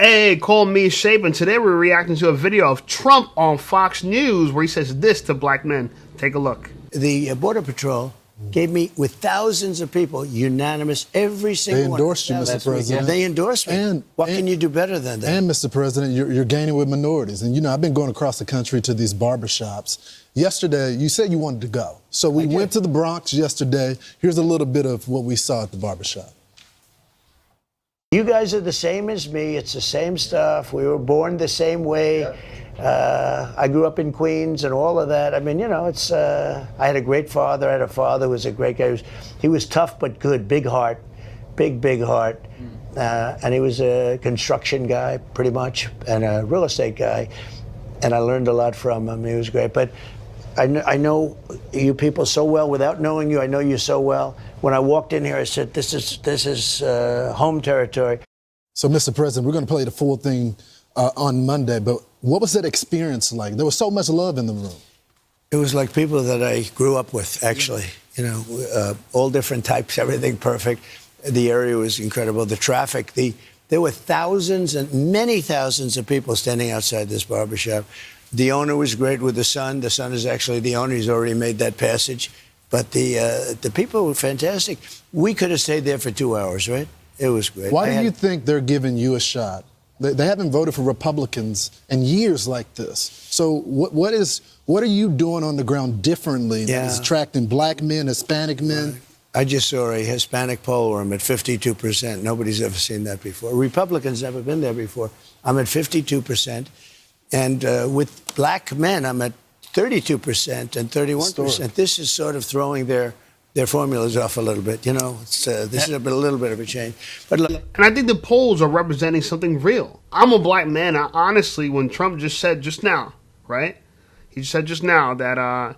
Hey, call me Shapen. Today we're reacting to a video of Trump on Fox News where he says this to black men. Take a look. The Border Patrol gave me, with thousands of people, unanimous, every single one. They endorsed you, Mr. President. They endorsed me. And what can you do better than that? And, Mr. President, you're gaining with minorities. And, you know, I've been going across the country to these barbershops. Yesterday, you said you wanted to go. So we went to the Bronx yesterday. Here's a little bit of what we saw at the barbershop. You guys are the same as me. It's the same stuff. We were born the same way. I grew up in Queens and all of that. I mean, you know, it's. I had a great father. I had a father who was a great guy. He was tough but good, big heart, big heart. And he was a construction guy, pretty much, and a real estate guy. And I learned a lot from him. He was great. But I know you people so well without knowing you. I know you so well. When I walked in here, I said, this is home territory. So, Mr. President, we're going to play the full thing on Monday. But what was that experience like? There was so much love in the room. It was like people that I grew up with, actually. You know, all different types, everything perfect. The area was incredible. The traffic, there were thousands and many thousands of people standing outside this barbershop. The owner was great with the son. The son is actually the owner. He's already made that passage. But the people were fantastic. We could have stayed there for 2 hours, right? It was great. Why do you think they're giving you a shot? They haven't voted for Republicans in years like this. So what are you doing on the ground differently that is attracting black men, Hispanic men? Right. I just saw a Hispanic poll where I'm at 52%. Nobody's ever seen that before. Republicans never been there before. I'm at 52%. And with black men, I'm at 32% and 31%. This is sort of throwing their formulas off a little bit. You know, this is a little bit of a change. But look, and I think the polls are representing something real. I'm a black man. Honestly, when Trump just said just now, right? He said just now that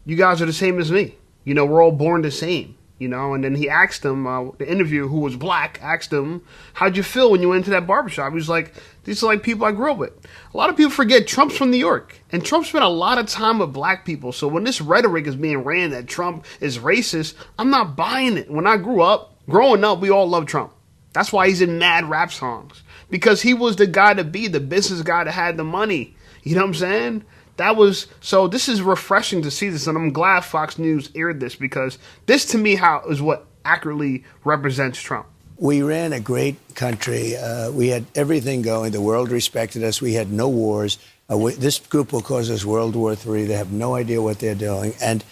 you guys are the same as me. You know, we're all born the same. You know, and then he asked him, the interviewer who was black, asked him, how'd you feel when you went into that barbershop? He was like, these are like people I grew up with. A lot of people forget Trump's from New York. And Trump spent a lot of time with black people. So when this rhetoric is being ran that Trump is racist, I'm not buying it. When I growing up, we all loved Trump. That's why he's in mad rap songs. Because he was the guy to be, the business guy that had the money. You know what I'm saying? So this is refreshing to see this, and I'm glad Fox News aired this because this, to me, is what accurately represents Trump. We ran a great country. We had everything going. The world respected us. We had no wars. This group will cause us World War III. They have no idea what they're doing. And,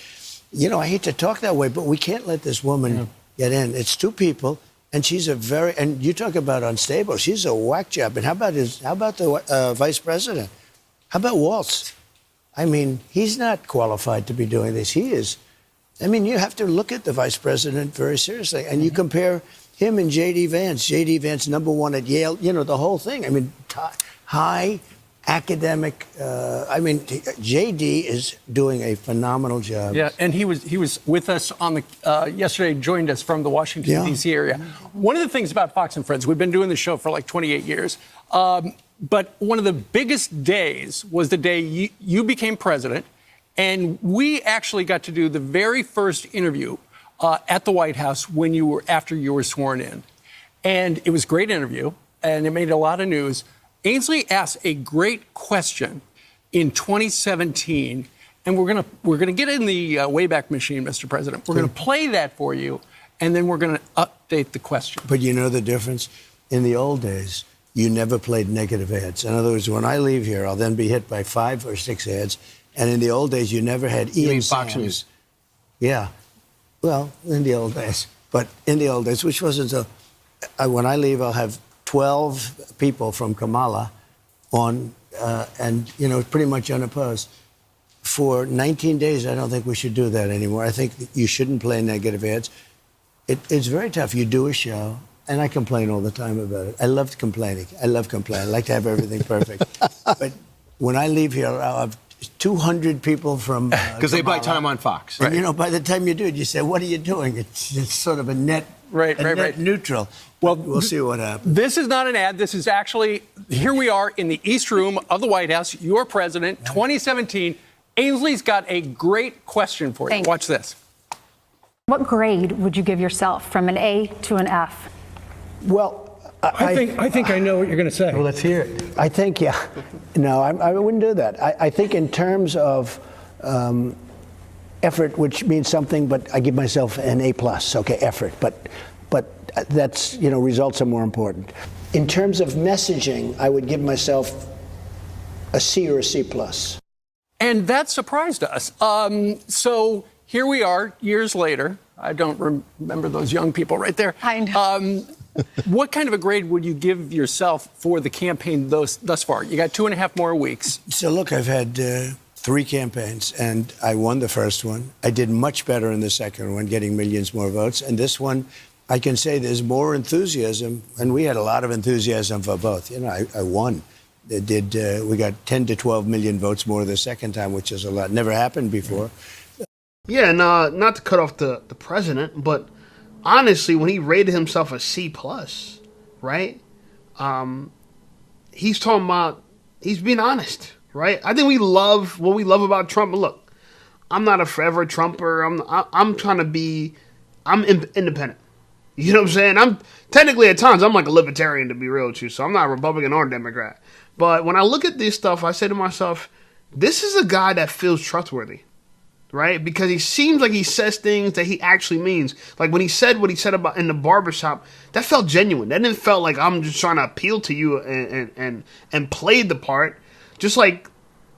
you know, I hate to talk that way, but we can't let this woman get in. It's two people, and she's and you talk about unstable. She's a whack job. And how about the vice president? How about Waltz? I mean, he's not qualified to be doing this. He is. I mean, you have to look at the vice president very seriously. And you compare him and J.D. Vance. J.D. Vance, #1 at Yale, you know, the whole thing. I mean, high academic. I mean, J.D. is doing a phenomenal job. Yeah, and he was with us on the yesterday, joined us from the Washington, D.C. area. One of the things about Fox and Friends, we've been doing the show for like 28 years. But one of the biggest days was the day you became president, and we actually got to do the very first interview at the White House after you were sworn in. And it was a great interview, and it made a lot of news. Ainsley asked a great question in 2017, and we're gonna get in the Wayback Machine, Mr. President. We're gonna play that for you, and then we're gonna update the question. But you know the difference? In the old days, you never played negative ads. In other words, when I leave here, I'll then be hit by 5 or 6 ads. And in the old days, you never had Ian Fox Sams. News? Yeah. Well, in the old days. But in the old days, which wasn't so... when I leave, I'll have 12 people from Kamala on, and, you know, pretty much unopposed. For 19 days, I don't think we should do that anymore. I think you shouldn't play negative ads. It's very tough. You do a show... And I complain all the time about it. I love complaining. I like to have everything perfect. But when I leave here, I'll have 200 people from because they buy time on Fox. And, you know, by the time you do it, you say, what are you doing? It's sort of a net neutral. Well, we'll see what happens. This is not an ad. This is actually, here we are in the East Room of the White House, your president, 2017. Ainsley's got a great question for you. Watch this. What grade would you give yourself from an A to an F? Well, I think I know what you're going to say. Well, let's hear it. I think, yeah. No, I wouldn't do that. I think in terms of effort, which means something, but I give myself an A+. Okay, effort, but that's, results are more important. In terms of messaging, I would give myself a C or a C+. And that surprised us. So here we are, years later. I don't remember those young people right there. I know. What kind of a grade would you give yourself for the campaign thus far? You got 2.5 more weeks. So look, I've had 3 campaigns, and I won the first one. I did much better in the second one, getting millions more votes. And this one, I can say there's more enthusiasm, and we had a lot of enthusiasm for both. I won. We got 10 to 12 million votes more the second time, which is a lot. Never happened before. Yeah, and not to cut off the president, but honestly, when he rated himself a C+, right? He's talking about, he's being honest, right? I think what we love about Trump. Look, I'm not a forever Trumper. I'm trying to be, independent. You know what I'm saying? I'm technically at times I'm like a libertarian, to be real with you. So I'm not a Republican or a Democrat. But when I look at this stuff, I say to myself, this is a guy that feels trustworthy. Right? Because he seems like he says things that he actually means. Like when he said what he said about in the barbershop, that felt genuine. That didn't felt like I'm just trying to appeal to you and played the part. Just like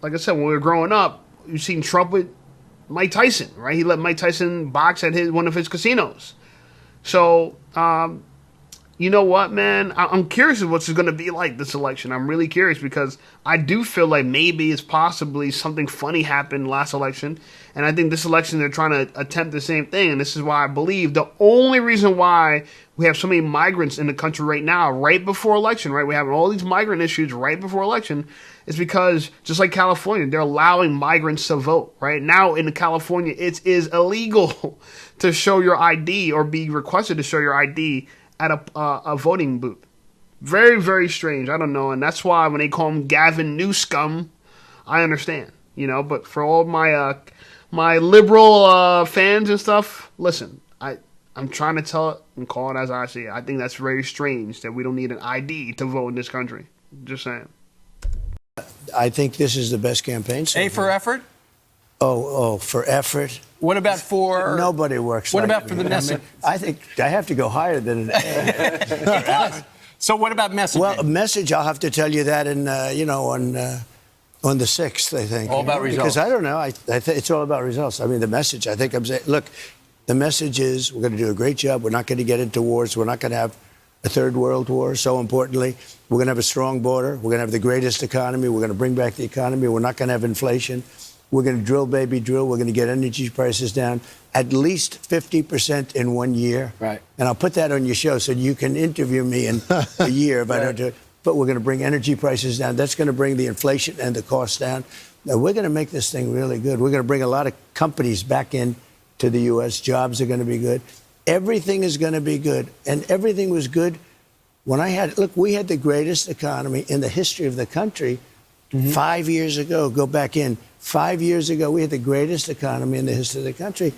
I said, when we were growing up, you've seen Trump with Mike Tyson, right? He let Mike Tyson box at one of his casinos. So, you know what, man? I'm curious of what's going to be like this election. I'm really curious because I do feel like maybe it's possibly something funny happened last election. And I think this election they're trying to attempt the same thing. And this is why I believe the only reason why we have so many migrants in the country right now, right before election, right? We have all these migrant issues right before election is because just like California, they're allowing migrants to vote, right? Now in California, it is illegal to show your ID or be requested to show your ID at a voting booth. Very, very strange. I don't know. And that's why when they call him Gavin Newscum, I understand, but for all my my liberal fans and stuff, listen, I'm trying to tell it and call it as I see it. I think that's very strange that we don't need an ID to vote in this country. Just saying. I think this is the best campaign. A for effort? Oh, for effort. What about for... Nobody works What like about me. for the message? I think I have to go higher than an A. So what about messaging? Well, a message, I'll have to tell you that in, on the 6th, I think. All about results. Because I don't know. I think it's all about results. I mean, the message, I think I'm saying, look, the message is we're going to do a great job. We're not going to get into wars. We're not going to have a third world war. So importantly, we're going to have a strong border. We're going to have the greatest economy. We're going to bring back the economy. We're not going to have inflation. We're going to drill, baby, drill. We're going to get energy prices down at least 50% in 1 year. Right. And I'll put that on your show so you can interview me in a year if I don't do it. But we're going to bring energy prices down. That's going to bring the inflation and the costs down. Now, we're going to make this thing really good. We're going to bring a lot of companies back in to the U.S. Jobs are going to be good. Everything is going to be good. And everything was good when we had the greatest economy in the history of the country 5 years ago. Go back in. 5 years ago, we had the greatest economy in the history of the country.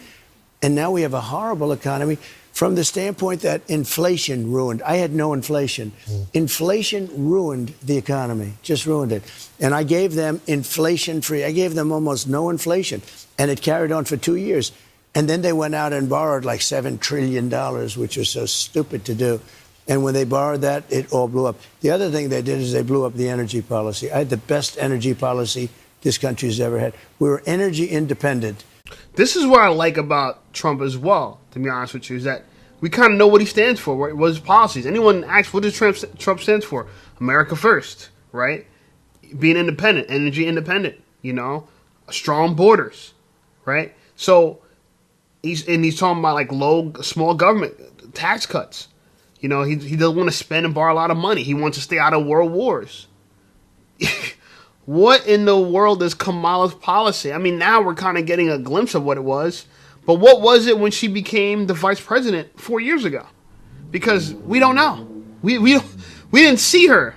And now we have a horrible economy from the standpoint that inflation ruined. I had no inflation. Inflation ruined the economy, just ruined it. And I gave them inflation-free. I gave them almost no inflation. And it carried on for 2 years. And then they went out and borrowed like $7 trillion, which was so stupid to do. And when they borrowed that, it all blew up. The other thing they did is they blew up the energy policy. I had the best energy policy this country's ever had. We were energy independent. This is what I like about Trump as well, to be honest with you, is that we kind of know what he stands for, right? What his policies. Anyone asks, what does Trump stands for? America first, right? Being independent, energy independent, strong borders, right? So he's talking about like small government, tax cuts. He doesn't want to spend and borrow a lot of money. He wants to stay out of world wars. What in the world is Kamala's policy? I mean, now we're kind of getting a glimpse of what it was. But what was it when she became the vice president 4 years ago? Because we don't know. We didn't see her.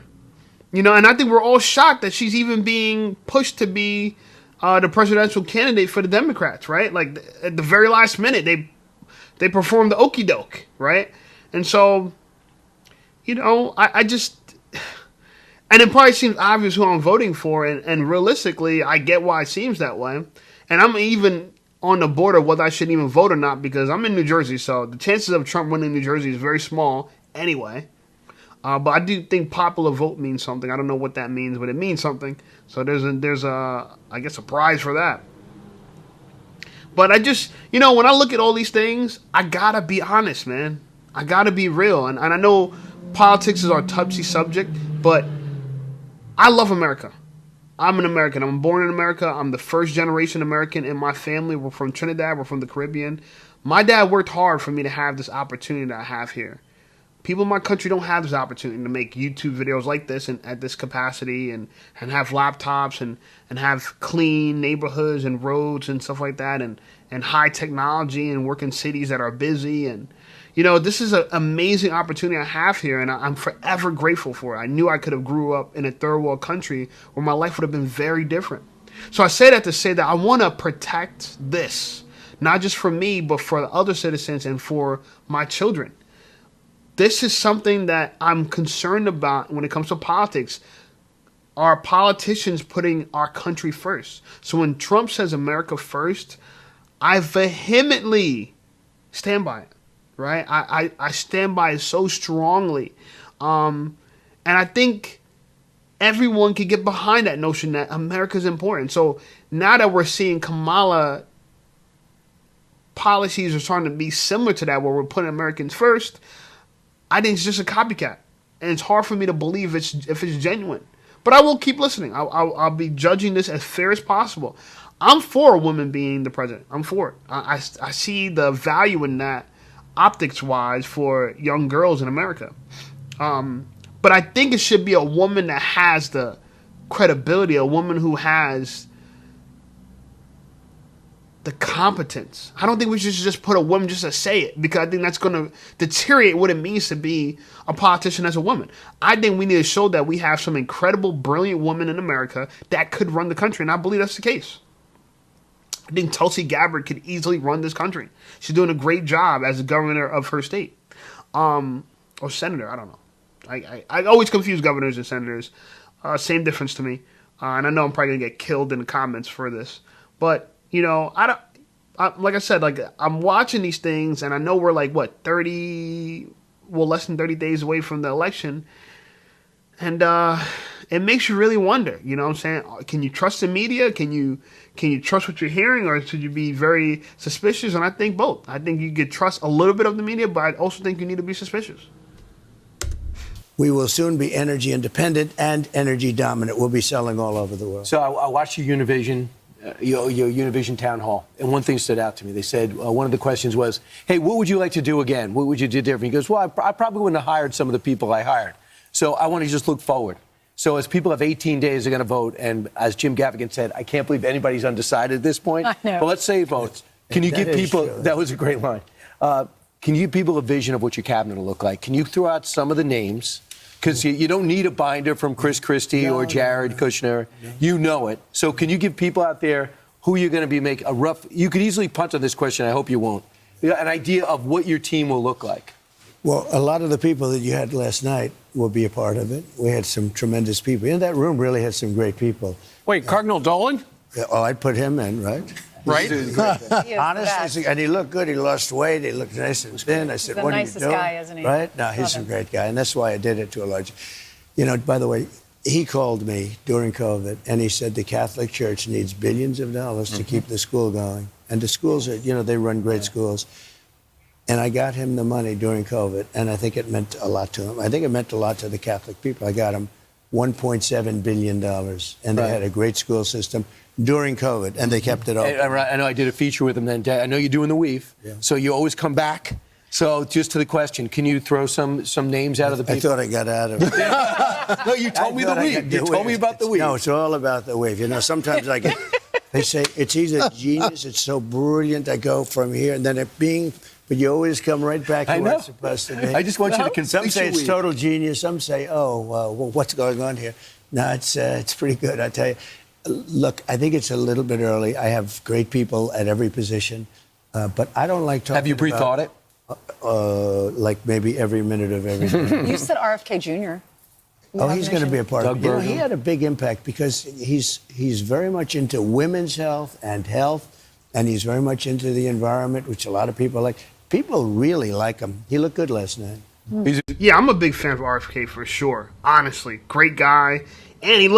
And I think we're all shocked that she's even being pushed to be the presidential candidate for the Democrats, right? Like at the very last minute, they performed the okey doke, right? And so, I just, and it probably seems obvious who I'm voting for, and realistically, I get why it seems that way. And I'm even on the border whether I should even vote or not, because I'm in New Jersey, so the chances of Trump winning New Jersey is very small anyway. But I do think popular vote means something. I don't know what that means, but it means something. So there's I guess a prize for that. But I just, when I look at all these things, I gotta be honest, man. I gotta be real. And I know politics is our touchy subject, but I love America. I'm an American. I'm born in America. I'm the first generation American in my family. We're from Trinidad. We're from the Caribbean. My dad worked hard for me to have this opportunity that I have here. People in my country don't have this opportunity to make YouTube videos like this and at this capacity and have laptops and have clean neighborhoods and roads and stuff like that and high technology and work in cities that are busy. And, this is an amazing opportunity I have here, and I'm forever grateful for it. I knew I could have grew up in a third world country where my life would have been very different. So I say that to say that I want to protect this, not just for me, but for the other citizens and for my children. This is something that I'm concerned about when it comes to politics. Are politicians putting our country first? So when Trump says America first, I vehemently stand by it, right? I stand by it so strongly. And I think everyone can get behind that notion that America is important. So now that we're seeing Kamala policies are starting to be similar to that, where we're putting Americans first, I think it's just a copycat, and it's hard for me to believe if it's genuine. But I will keep listening. I'll be judging this as fair as possible. I'm for a woman being the president. I'm for it. I see the value in that, optics-wise, for young girls in America. But I think it should be a woman that has the credibility, a woman who has the competence. I don't think we should just put a woman just to say it, because I think that's going to deteriorate what it means to be a politician as a woman. I think we need to show that we have some incredible, brilliant women in America that could run the country, and I believe that's the case. I think Tulsi Gabbard could easily run this country. She's doing a great job as the governor of her state. Or senator, I don't know. I always confuse governors and senators. Same difference to me. And I know I'm probably going to get killed in the comments for this. But like I said, I'm watching these things, and I know we're less than 30 days away from the election, and it makes you really wonder. You know what I'm saying? Can you trust the media? Can you trust what you're hearing, or should you be very suspicious? And I think both. I think you could trust a little bit of the media, but I also think you need to be suspicious. We will soon be energy independent and energy dominant. We'll be selling all over the world. So I watched your Univision town hall, and one thing stood out to me. They said one of the questions was, "Hey, what would you like to do again? What would you do different?" He goes, "Well, I probably wouldn't have hired some of the people I hired. So I want to just look forward." So as people have 18 days, they're going to vote, and as Jim Gaffigan said, I can't believe anybody's undecided at this point. I know. But let's say votes. Can you give people? True. That was a great line. Can you give people a vision of what your cabinet will look like? Can you throw out some of the names? Because you don't need a binder from Chris Christie or Jared Kushner. No. You know it. So can you give people out there who you're going to be making a rough... You could easily punt on this question. I hope you won't. An idea of what your team will look like. Well, a lot of the people that you had last night will be a part of it. We had some tremendous people. In that room really had some great people. Wait, Cardinal Dolan? Oh, I'd put him in, right? Right? Honestly, and he looked good. He lost weight. He looked nice and thin. I said, He's "What the are you nicest doing?" guy, isn't he? Right? No, he's a great guy, and that's why I did it to a large. By the way, he called me during COVID, and he said the Catholic Church needs billions of dollars to keep the school going, and the schools are, they run great schools. And I got him the money during COVID, and I think it meant a lot to him. I think it meant a lot to the Catholic people. I got him $1.7 billion, and they had a great school system during COVID, and they kept it open. I know I did a feature with him then. I know you're doing the weave, so you always come back. So just to the question, can you throw some names out of the people? I thought I got out of it. No, you told me the weave. You told me about the weave. No, it's all about the weave. Sometimes I get, they say, it's either genius, it's so brilliant, I go from here, and then but you always come right back to where it's supposed to be. I just want you to complete Some say it's weave. total genius. Some say, well, what's going on here? No, it's pretty good, I tell you. Look, I think it's a little bit early. I have great people at every position, but I don't like talking about... Have you pre-thought it? like maybe every minute of every day. You said RFK Jr. Oh, he's going to be a part of it. Doug He had a big impact because he's very much into women's health, and he's very much into the environment, which a lot of people like. People really like him. He looked good last night. Yeah, I'm a big fan of RFK for sure. Honestly, great guy, and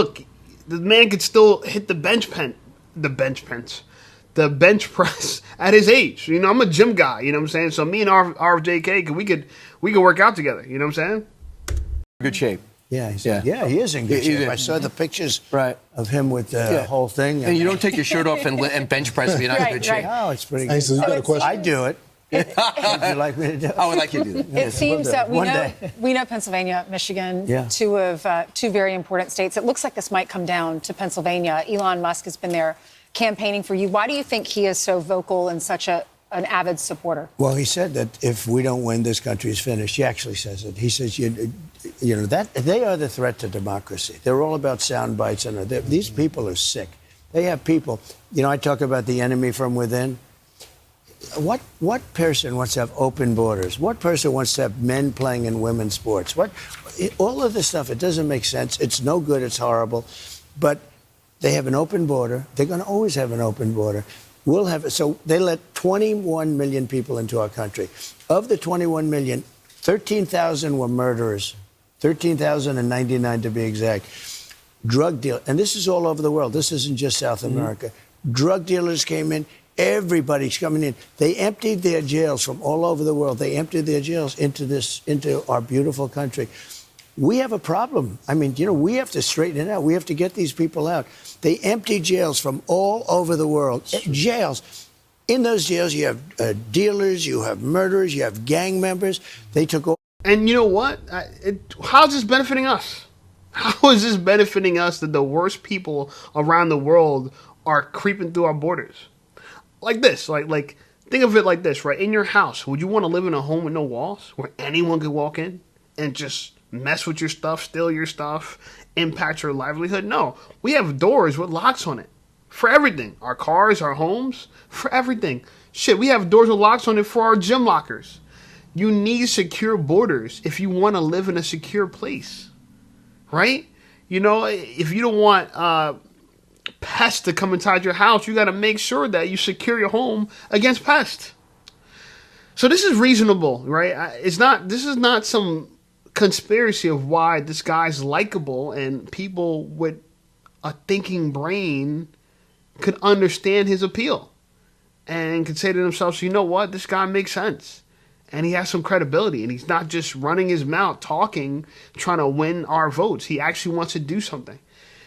the man could still hit the bench press at his age. You know, I'm a gym guy. You know what I'm saying? So me and RFJK, we could work out together. You know what I'm saying? Good shape. Yeah, he is in good shape. I saw the pictures of him with the whole thing. And you don't take your shirt off and bench press if you're not in good shape. Oh, it's pretty good. Hey, so you got a question? I do it. Would you like me to do it? I would like you to do that. It seems that we know Pennsylvania, Michigan, two very important states. It looks like this might come down to Pennsylvania. Elon Musk has been there campaigning for you. Why do you think he is so vocal and such an avid supporter? Well, he said that if we don't win, this country is finished. He actually says it. He says, you know, that they are the threat to democracy. They're all about sound bites, and these people are sick. They have people. You know, I talk about the enemy from within. What person wants to have open borders? What person wants to have men playing in women's sports? All of this stuff, it doesn't make sense. It's no good. It's horrible. But they have an open border. They're going to always have an open border. We'll have it. So they let 21 million people into our country. Of the 21 million, 13,000 were murderers. 13,099 to be exact. Drug deal. And this is all over the world. This isn't just South America. Drug dealers came in. Everybody's coming in. They emptied their jails from all over the world. They emptied their jails into our beautiful country. We have a problem. I mean, you know, we have to straighten it out. We have to get these people out. They empty jails from all over the world. Jails. In those jails, you have dealers, you have murderers, you have gang members. They took over. And you know what? How's this benefiting us? How is this benefiting us that the worst people around the world are creeping through our borders? Like this, like think of it like this, right? In your house, would you want to live in a home with no walls where anyone could walk in and just mess with your stuff, steal your stuff, impact your livelihood? No, we have doors with locks on it for everything. Our cars, our homes, for everything. Shit, we have doors with locks on it for our gym lockers. You need secure borders if you want to live in a secure place, right? You know, if you don't want pests to come inside your house, you got to make sure that you secure your home against pests. So this is reasonable, right? This is not some conspiracy of why this guy's likable and people with a thinking brain could understand his appeal and could say to themselves, you know what, this guy makes sense. And he has some credibility, and he's not just running his mouth talking, trying to win our votes. He actually wants to do something.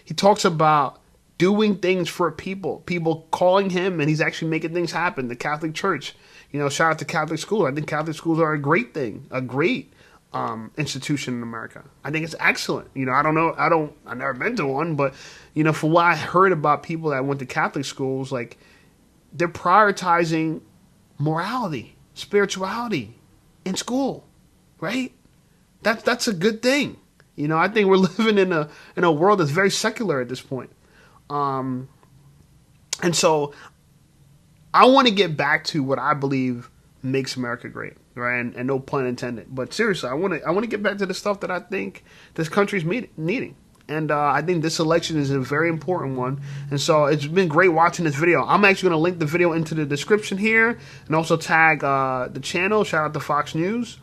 He talks about doing things for people calling him, and he's actually making things happen. The Catholic Church, you know, shout out to Catholic schools. I think Catholic schools are a great thing, a great institution in America. I think it's excellent. You know, I've never been to one, but, you know, from what I heard about people that went to Catholic schools, like, they're prioritizing morality, spirituality in school, right? That's a good thing. You know, I think we're living in a world that's very secular at this point. And so I want to get back to what I believe makes America great, right? And no pun intended. But seriously, I want to get back to the stuff that I think this country's needing. And I think this election is a very important one. And so it's been great watching this video. I'm actually going to link the video into the description here and also tag the channel. Shout out to Fox News.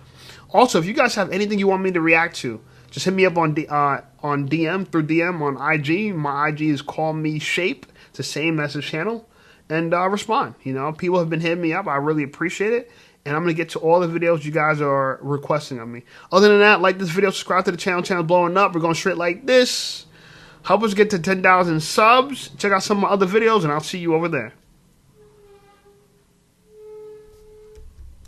Also, if you guys have anything you want me to react to, just hit me up on DM, through DM on IG. My IG is Call Me Shape. It's the same as the channel. And respond. You know, people have been hitting me up. I really appreciate it. And I'm going to get to all the videos you guys are requesting of me. Other than that, like this video, subscribe to the channel. Channel's blowing up. We're going straight like this. Help us get to 10,000 subs. Check out some of my other videos, and I'll see you over there.